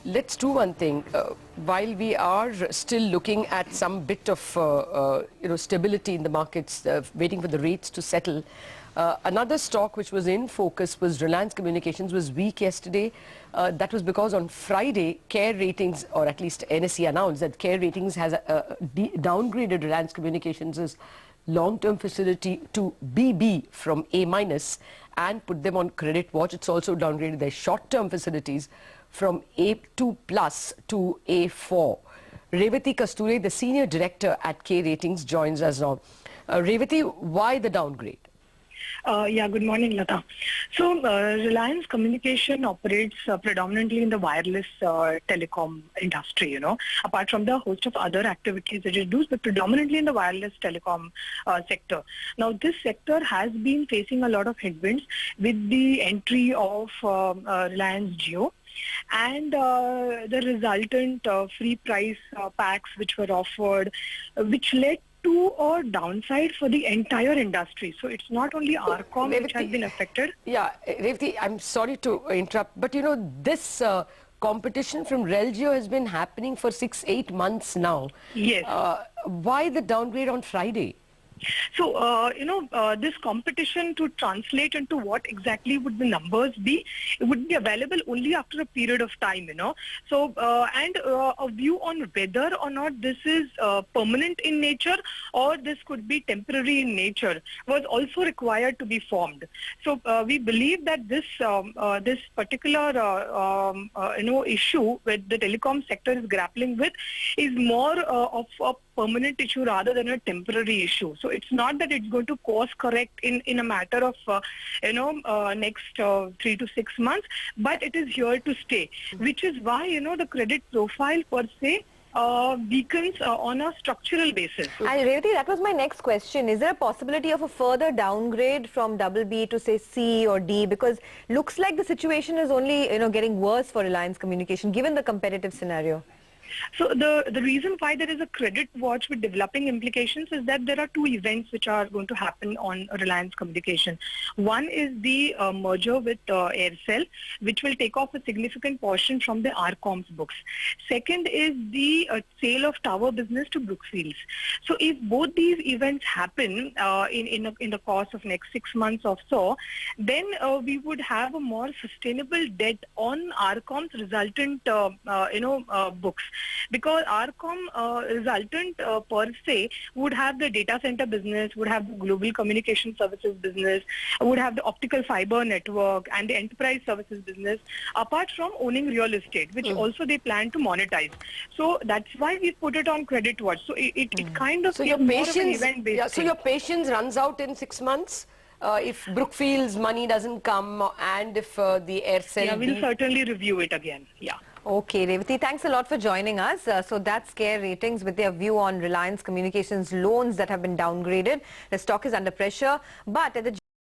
Let's do one thing. While we are still looking at some bit of stability in the markets, waiting for the rates to settle, another stock which was in focus was Reliance Communications, was weak yesterday. That was because on Friday, CARE Ratings, or at least NSE announced that CARE Ratings has downgraded Reliance Communications' long-term facility to BB from A- and put them on credit watch. It's also downgraded their short-term facilities from A2 plus to A4. Revati Kasture, the senior director at CARE Ratings, joins us now. Revati, why the downgrade? Good morning, Lata. So, Reliance Communication operates predominantly in the wireless telecom industry, apart from the host of other activities that it does, but predominantly in the wireless telecom sector. Now, this sector has been facing a lot of headwinds with the entry of Reliance Jio and the resultant free price packs which were offered, which led to a downside for the entire industry. So it's not only RCom which has been affected. Yeah, Revati, I'm sorry to interrupt, but this competition from Rel Jio has been happening for 6-8 months now. Yes. Why the downgrade on Friday? So, this competition, to translate into what exactly would the numbers be, it would be available only after a period of time, So, a view on whether or not this is permanent in nature or this could be temporary in nature was also required to be formed. So, we believe that this particular, issue that the telecom sector is grappling with is more of a permanent issue rather than a temporary issue. So it's not that it's going to course correct in a matter of next 3 to 6 months, but it is here to stay, which is why the credit profile per se weakens on a structural basis. And Revati, that was my next question. Is there a possibility of a further downgrade from BB to say C or D? Because looks like the situation is only getting worse for Reliance Communication given the competitive scenario. So the reason why there is a credit watch with developing implications is that there are two events which are going to happen on Reliance Communication. One is the merger with Aircel, which will take off a significant portion from the RCom's books. Second is the sale of tower business to Brookfield. So if both these events happen in the course of next 6 months or so, then we would have a more sustainable debt on RCom's resultant books. Because RCom resultant per se would have the data center business, would have the global communication services business, would have the optical fiber network and the enterprise services business, apart from owning real estate, which also they plan to monetize. So that's why we put it on credit watch. So it kind of your patience, so your patience runs out in 6 months? If Brookfield's money doesn't come and if the Aircel... Yeah, we'll certainly review it again. Yeah. Okay, Revati, thanks a lot for joining us. So that's CARE Ratings with their view on Reliance Communications loans that have been downgraded. The stock is under pressure, but at the